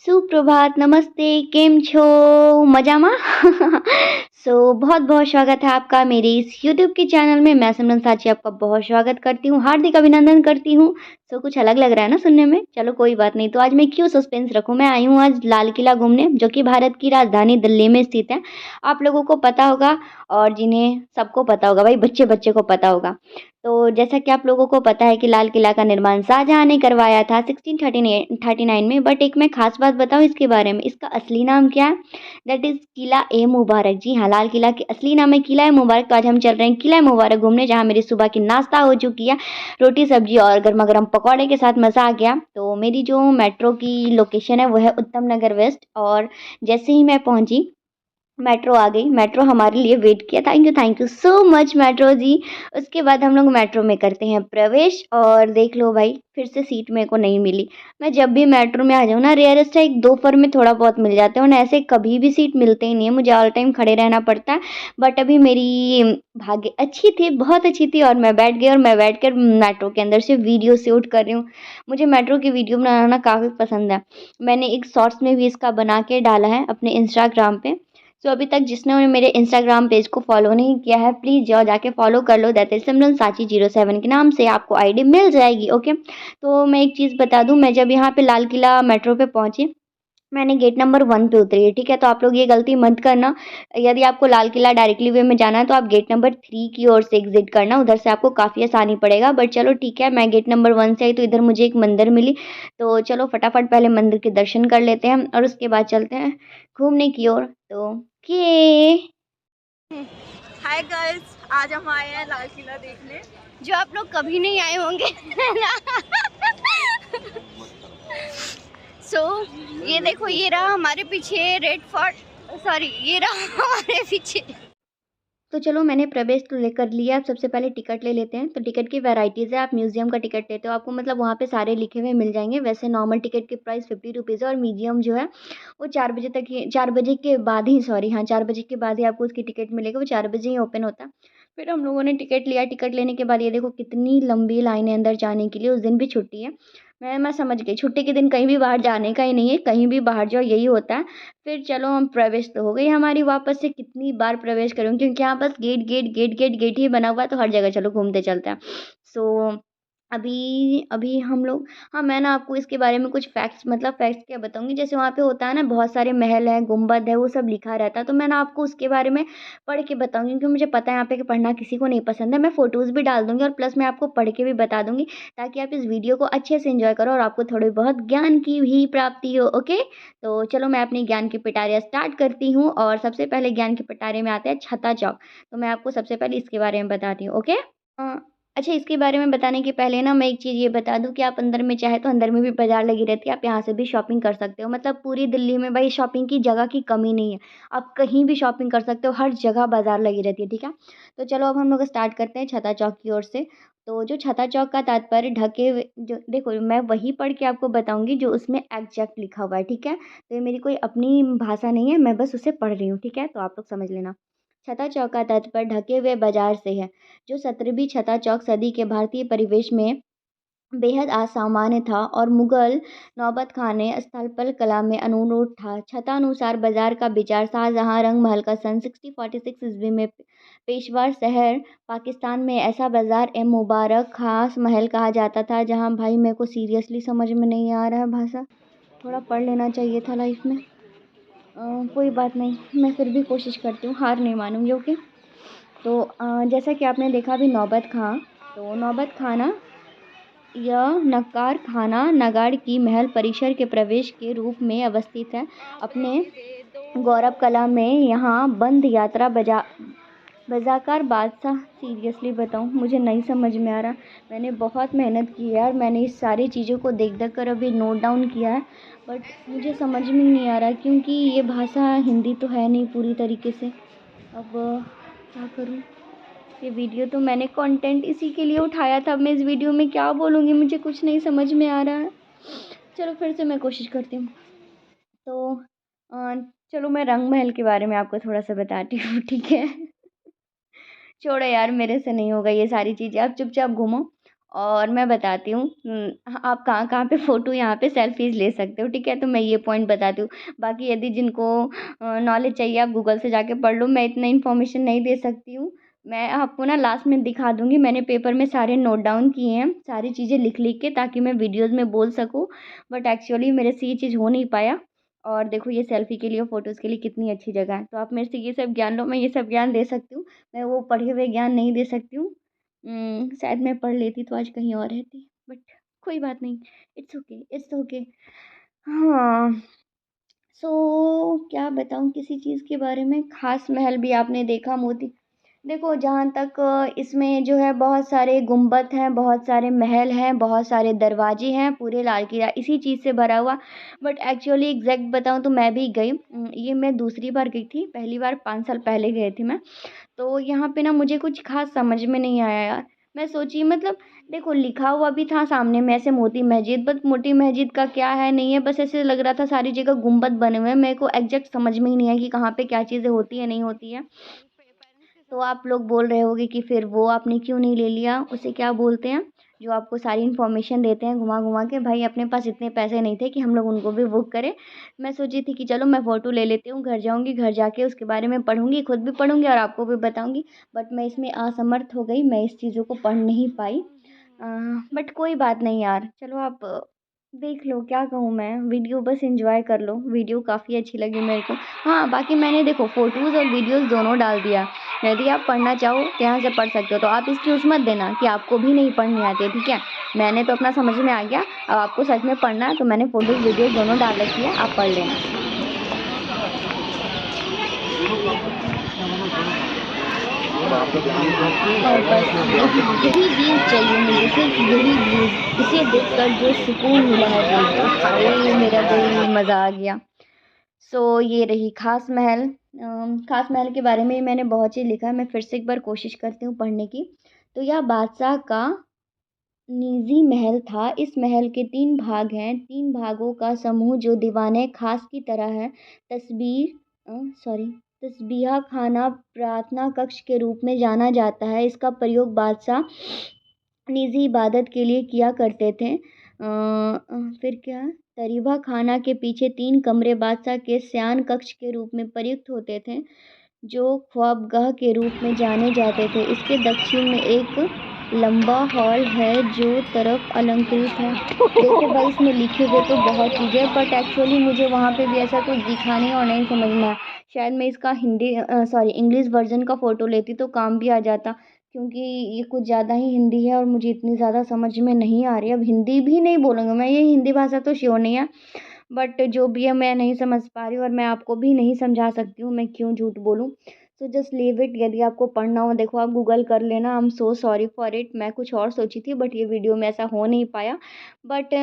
सुप्रभात, नमस्ते, केम छो? मजामा? बहुत-बहुत स्वागत है आपका मेरे इस यूट्यूब के चैनल में। मैं सिमरन साची आपका बहुत स्वागत करती हूँ, हार्दिक अभिनंदन करती हूँ। कुछ अलग लग रहा है ना सुनने में? चलो कोई बात नहीं। तो आज मैं क्यों सस्पेंस रखूँ, मैं आई हूँ आज लाल किला घूमने, जो कि भारत की राजधानी दिल्ली में स्थित है। आप लोगों को पता होगा और जिन्हें सबको पता होगा, भाई बच्चे-बच्चे को पता होगा। तो जैसा कि आप लोगों को पता है कि लाल किला का निर्माण शाहजहाँ ने करवाया था 1639 में। बट एक मैं खास बात बताऊँ इसके बारे में, इसका असली नाम क्या है? दैट इज़ किला ए मुबारक। जी हाँ, लाल किला के असली नाम है किला ए मुबारक। तो आज हम चल रहे हैं किला ए मुबारक घूमने, जहाँ मेरी सुबह की नाश्ता हो चुकी है, रोटी सब्जी और गर्मा-गर्म पकौड़े के साथ मज़ा आ गया। तो मेरी जो मेट्रो की लोकेशन है वो है उत्तम नगर वेस्ट, और जैसे ही मैं पहुँची मेट्रो आ गई। मेट्रो हमारे लिए वेट किया। Thank you so much metro ji. उसके बाद हम लोग मेट्रो में करते हैं प्रवेश, और देख लो भाई फिर से सीट मेरे को नहीं मिली। मैं जब भी मेट्रो में आ जाऊँ ना, रेयरेस्ट है एक दोपहर में थोड़ा बहुत मिल जाते हैं, और ऐसे कभी भी सीट मिलते ही नहीं है, मुझे ऑल टाइम खड़े रहना पड़ता है। बट अभी मेरी भाग्य अच्छी थी, बहुत अच्छी थी, और मैं बैठ गई, और मैं बैठ कर मेट्रो के अंदर से वीडियो शूट कर रही हूँ। मुझे मेट्रो की वीडियो बनाना काफ़ी पसंद है। मैंने एक शॉर्ट्स में भी इसका बना के डाला है अपने इंस्टाग्राम पे। सो अभी तक जिसने मेरे इंस्टाग्राम पेज को फॉलो नहीं किया है, प्लीज़ जाओ जाके फॉलो कर लो। दैट इज सिमरन साची 07 के नाम से आपको आईडी मिल जाएगी। ओके, तो मैं एक चीज़ बता दूं, मैं जब यहाँ पे लाल किला मेट्रो पे पहुंची, मैंने गेट नंबर 1 पे उतरी है, ठीक है? तो आप लोग ये गलती मत करना। यदि आपको लाल किला डायरेक्टली वे में जाना है तो आप गेट नंबर 3 की ओर से एग्ज़िट करना, उधर से आपको काफ़ी आसानी पड़ेगा। बट चलो ठीक है, मैं गेट नंबर 1 से आई तो इधर मुझे एक मंदिर मिली, तो चलो फटाफट पहले मंदिर के दर्शन कर लेते हैं और उसके बाद चलते हैं घूमने की ओर। तो ये हाय गर्ल्स, आज हम आए हैं लाल किला देखने। जो आप लोग कभी नहीं आए होंगे। ये देखो, ये रहा हमारे पीछे रेड फोर्ट, सॉरी ये रहा हमारे पीछे। तो चलो मैंने प्रवेश तो लेकर लिया। अब सबसे पहले टिकट ले लेते हैं। तो टिकट की वैराइटीज़ है। आप म्यूज़ियम का टिकट लेते हो, आपको मतलब वहाँ पे सारे लिखे हुए मिल जाएंगे। वैसे नॉर्मल टिकट की प्राइस 50 रुपीज़ है, और म्यूज़ियम जो है वो 4 बजे तक ही, 4 बजे के बाद ही, सॉरी हाँ 4 बजे के बाद ही आपको उसकी टिकट मिलेगा। वो 4 बजे ही ओपन होता है। फिर हम लोगों ने टिकट लिया। टिकट लेने के बाद ये देखो कितनी लंबी लाइन है अंदर जाने के लिए। उस दिन भी छुट्टी है। मैं समझ गई, छुट्टी के दिन कहीं भी बाहर जाने का ही नहीं है, कहीं भी बाहर जाओ यही होता है। फिर चलो हम प्रवेश तो हो गई हमारी, वापस से कितनी बार प्रवेश करूँ, क्योंकि यहाँ बस gate gate gate gate gate ही बना हुआ है, तो हर जगह चलो घूमते चलते हैं। सो अभी अभी हम लोग, हाँ मैं ना आपको इसके बारे में कुछ फैक्ट्स, मतलब फैक्ट्स क्या बताऊँगी, जैसे वहाँ पे होता है ना बहुत सारे महल हैं, गुंबद है, वो सब लिखा रहता है, तो मैं ना आपको उसके बारे में पढ़ के बताऊँगी, क्योंकि मुझे पता है यहाँ पे कि पढ़ना किसी को नहीं पसंद है। मैं फ़ोटोज़ भी डाल दूँगी, और प्लस मैं आपको पढ़ के भी बता दूँगी, ताकि आप इस वीडियो को अच्छे से एन्जॉय करो और आपको थोड़ी बहुत ज्ञान की भी प्राप्ति हो। ओके, तो चलो मैं अपनी ज्ञान की पिटारियाँ स्टार्ट करती हूँ, और सबसे पहले ज्ञान के पिटारे में आते हैं छत्ता चौक। तो मैं आपको सबसे पहले इसके बारे में बताती हूँ। ओके, अच्छा, इसके बारे में बताने के पहले ना मैं एक चीज़ ये बता दूँ कि आप अंदर में चाहे तो अंदर में भी बाज़ार लगी रहती है, आप यहाँ से भी शॉपिंग कर सकते हो। मतलब पूरी दिल्ली में भाई शॉपिंग की जगह की कमी नहीं है। आप कहीं भी शॉपिंग कर सकते हो, हर जगह बाज़ार लगी रहती है, ठीक है? तो चलो अब हम लोग स्टार्ट करते हैं छत्ता चौक की ओर से। तो जो छत्ता चौक का तात्पर्य ढके हुए, जो देखो मैं वही पढ़ के आपको बताऊँगी जो उसमें एग्ज़ैक्ट लिखा हुआ है, ठीक है? तो ये मेरी कोई अपनी भाषा नहीं है, मैं बस उसे पढ़ रही हूँ, ठीक है? तो आप लोग समझ लेना। छत्ता चौक का तात्पर्य ढके हुए बाज़ार से है। जो 17वीं छत्ता चौक सदी के भारतीय परिवेश में बेहद असामान्य था, और मुगल नौबत खाने स्थलपल कला में अनुरूप था। छतानुसार बाजार का विचार शाहजहाँ रंग महल का सन 1646 ईस्वी में पेशवार शहर पाकिस्तान में ऐसा बाजार ए मुबारक खास महल कहा जाता था, जहाँ भाई मेरे को सीरियसली समझ में नहीं आ रहा है भाषा, थोड़ा पढ़ लेना चाहिए था लाइफ में। कोई बात नहीं, मैं फिर भी कोशिश करती हूँ, हार नहीं मानूंगी। ओके, तो जैसा कि आपने देखा अभी नौबत खां, तो नौबत खाना यह नक्कार खाना नगाड़ की महल परिसर के प्रवेश के रूप में अवस्थित है। अपने गौरव कला में यहाँ बंद यात्रा बजाकार बादशाह, सीरियसली बताऊँ मुझे नहीं समझ में आ रहा। मैंने बहुत मेहनत की है यार, मैंने इस सारी चीज़ों को देख देख कर अभी नोट डाउन किया है, बट मुझे समझ में ही नहीं आ रहा, क्योंकि ये भाषा हिंदी तो है नहीं पूरी तरीके से। अब क्या करूँ? ये वीडियो तो मैंने कंटेंट इसी के लिए उठाया था, अब मैं इस वीडियो में क्या बोलूँगी, मुझे कुछ नहीं समझ में आ रहा है। चलो फिर से मैं कोशिश करती हूँ। तो अ, चलो मैं रंग महल के बारे में आपको थोड़ा सा बताती हूँ, ठीक है? छोड़ो यार, मेरे से नहीं होगा ये सारी चीज़ें, आप चुपचाप घूमो। और मैं बताती हूँ आप कहाँ-कहाँ पे फ़ोटो यहाँ पे सेल्फ़ीज़ ले सकते हो, ठीक है? तो मैं ये पॉइंट बताती हूँ। बाकी यदि जिनको नॉलेज चाहिए आप गूगल से जाके पढ़ लो, मैं इतना इन्फॉर्मेशन नहीं दे सकती हूँ। मैं आपको ना लास्ट में दिखा दूँगी, मैंने पेपर में सारे नोट डाउन किए हैं, सारी चीज़ें लिख-लिख के ताकि मैं वीडियोज़ में बोल सकूँ। बट एक्चुअली मेरे से ये चीज़ हो नहीं पाया और देखो ये सेल्फ़ी के लिए और फ़ोटोज़ के लिए कितनी अच्छी जगह है। तो आप मेरे से ये सब ज्ञान लो, मैं ये सब ज्ञान दे सकती हूँ। मैं वो पढ़े हुए ज्ञान नहीं दे सकती हूँ। शायद मैं पढ़ लेती तो आज कहीं और रहती, बट कोई बात नहीं, इट्स ओके, इट्स ओके। हाँ, सो क्या बताऊँ किसी चीज़ के बारे में? ख़ास महल भी आपने देखा मोती देखो जहाँ तक इसमें जो है बहुत सारे गुम्बद हैं, बहुत सारे महल हैं, बहुत सारे दरवाजे हैं, पूरे लाल किला इसी चीज़ से भरा हुआ। बट एक्चुअली एग्ज़ैक्ट बताऊँ तो मैं भी गई ये मैं दूसरी बार गई थी, पहली बार 5 साल पहले गई थी मैं। तो यहाँ पे ना मुझे कुछ ख़ास समझ में नहीं आया यार। मैं सोची मतलब देखो लिखा हुआ भी था सामने में ऐसे मोती मस्जिद, बट मोती मस्जिद का क्या है नहीं है, बस ऐसे लग रहा था सारी जगह गुंबद बने हुए हैं। मेरे को एग्ज़ैक्ट समझ में ही नहीं आया कि कहाँ पे क्या चीज़ें होती हैं, नहीं होती हैं। तो आप लोग बोल रहे होगे कि फिर वो आपने क्यों नहीं ले लिया? उसे क्या बोलते हैं? जो आपको सारी इन्फॉर्मेशन देते हैं घुमा-घुमा के। भाई अपने पास इतने पैसे नहीं थे कि हम लोग उनको भी बुक करें। मैं सोची थी कि चलो मैं फ़ोटो ले लेती हूँ, घर जाऊँगी, घर जाके उसके बारे में पढ़ूँगी, खुद भी पढ़ूँगी और आपको भी बताऊँगी। बट मैं इसमें असमर्थ हो गई, मैं इस चीज़ों को पढ़ नहीं पाई। अ, बट कोई बात नहीं यार, चलो आप देख लो क्या कहूँ मैं, वीडियो बस एन्जॉय कर लो। वीडियो काफ़ी अच्छी लगी मेरे को। हाँ, बाकी मैंने देखो फ़ोटोज़ और वीडियोज़ दोनों डाल दिया। यदि आप पढ़ना चाहो तो यहाँ से पढ़ सकते हो। तो आप एक्सक्यूज़ मत देना कि आपको भी नहीं पढ़नी आती है, ठीक है? मैंने तो अपना समझ में आ गया, अब आपको सच में पढ़ना है तो मैंने फ़ोटोज़ वीडियोज़ दोनों डाल रखी है, आप पढ़ लेना। और बस यही व्यूज़ चाहिए मुझे, सिर्फ़ यही व्यूज़, इसे देखकर जो सुकून मिला है दिल को, हाय मेरा दिल मज़ा आ गया। सो ये रही ख़ास महल। ख़ास महल के बारे में मैंने बहुत चीज़ लिखा है, मैं फिर से एक बार कोशिश करती हूँ पढ़ने की। तो यह बादशाह का निजी महल था। इस महल के 3 भाग हैं, 3 भागों का समूह जो दीवाने ख़ास की तरह है। तस्बीहा खाना प्रार्थना कक्ष के रूप में जाना जाता है। इसका प्रयोग बादशाह निजी इबादत के लिए किया करते थे। फिर क्या तरीबा खाना के पीछे 3 कमरे बादशाह के शयन कक्ष के रूप में प्रयुक्त होते थे, जो ख्वाबगाह के रूप में जाने जाते थे। इसके दक्षिण में एक लंबा हॉल है जो तरफ अलंकृत है। देखो भाई इसमें लिखे हुए तो बहुत चीज़ें हैं बट एक्चुअली मुझे वहाँ पे भी ऐसा कुछ दिखा नहीं और नहीं समझ में आया। शायद मैं इसका इंग्लिश वर्ज़न का फ़ोटो लेती तो काम भी आ जाता क्योंकि ये कुछ ज़्यादा ही हिंदी है और मुझे इतनी ज़्यादा समझ में नहीं आ रही है। अब हिंदी भी नहीं बोलूँगी मैं, ये हिंदी भाषा तो श्योर नहीं है बट जो भी है मैं नहीं समझ पा रही हूँ और मैं आपको भी नहीं समझा सकती हूँ, मैं क्यों झूठ बोलूँ। So just leave it. यदि आपको पढ़ना हो देखो आप गूगल कर लेना। I am so sorry for it. मैं कुछ और सोची थी बट ये वीडियो में ऐसा हो नहीं पाया। बट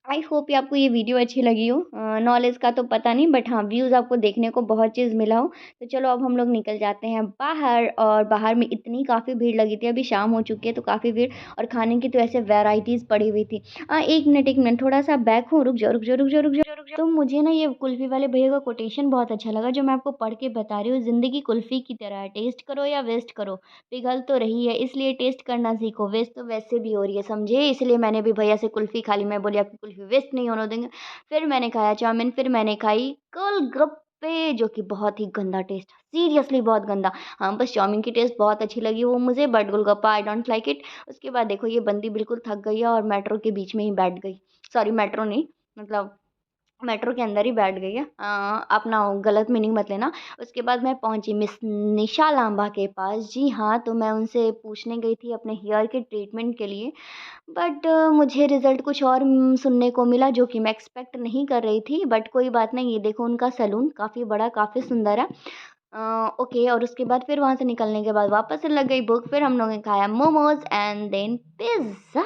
आई होप ये आपको ये वीडियो अच्छी लगी हो। नॉलेज का तो पता नहीं बट हाँ व्यूज़ आपको देखने को बहुत चीज़ मिला हो। तो चलो अब हम लोग निकल जाते हैं बाहर और बाहर में इतनी काफ़ी भीड़ लगी थी, अभी शाम हो चुकी है तो काफ़ी भीड़ और खाने की तो ऐसे वैराइटीज़ पड़ी हुई थी। 1 मिनट थोड़ा सा बैक हूँ, रुक जाओ रुक जाओ रुक जाओ रुक जाओ रुक जाओ। तो मुझे ना ये कुल्फ़ी वाले भैया का कोटेशन बहुत अच्छा लगा जो मैं आपको पढ़ के बता रही हूँ। ज़िंदगी कुल्फ़ी की तरह है, टेस्ट करो या वेस्ट करो, पिघल तो रही है इसलिए टेस्ट करना सीखो, वेस्ट तो वैसे भी हो रही है समझे। इसलिए मैंने भी भैया से कुल्फ़ी खा ली। मैं बोली आपकी कुल्फ़ी वेस्ट नहीं होने देंगे। फिर मैंने खाया चाउमीन, फिर मैंने खाई गोलगप्पे जो कि बहुत ही गंदा टेस्ट, सीरियसली बहुत गंदा। हाँ, बस चाउमीन की टेस्ट बहुत अच्छी लगी वो मुझे but golgappa I don't like it. उसके बाद देखो ये बंदी बिल्कुल थक गई है और मेट्रो के बीच में ही बैठ गई। सॉरी मेट्रो नहीं मतलब मेट्रो के अंदर ही बैठ गई है। अपना गलत मीनिंग मत लेना। उसके बाद मैं पहुंची मिस निशा लांबा के पास। जी हाँ, तो मैं उनसे पूछने गई थी अपने हेयर के ट्रीटमेंट के लिए बट मुझे रिज़ल्ट कुछ और सुनने को मिला जो कि मैं एक्सपेक्ट नहीं कर रही थी बट कोई बात नहीं। ये देखो उनका सैलून काफ़ी बड़ा, काफ़ी सुंदर है। ओके और उसके बाद फिर वहाँ से निकलने के बाद वापस से लग गई भूख। फिर हम लोगों ने खाया मोमोज़ एंड देन पिज़्ज़ा।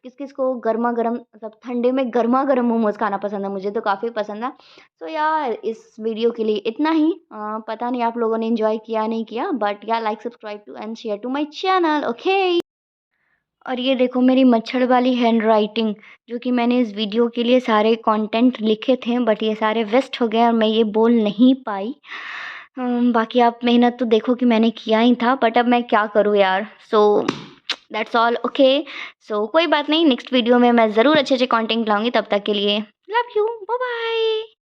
किस-किस को गरमा-गरम मतलब ठंडे में गरमा-गरम मोमोज़ खाना पसंद है, मुझे तो काफ़ी पसंद है। सो यार इस वीडियो के लिए इतना ही। पता नहीं आप लोगों ने एन्जॉय किया नहीं किया बट या like subscribe to and share to my channel okay. और ये देखो मेरी मच्छर वाली हैंडराइटिंग जो कि मैंने इस वीडियो के लिए सारे कंटेंट लिखे थे बट ये सारे वेस्ट हो गए और मैं ये बोल नहीं पाई। बाकी आप मेहनत तो देखो कि मैंने किया ही था बट अब मैं क्या करूँ यार। So that's all okay. So कोई बात नहीं, नेक्स्ट वीडियो में मैं ज़रूर अच्छे अच्छे कंटेंट लाऊंगी। तब तक के लिए लव यू, बाय बाय।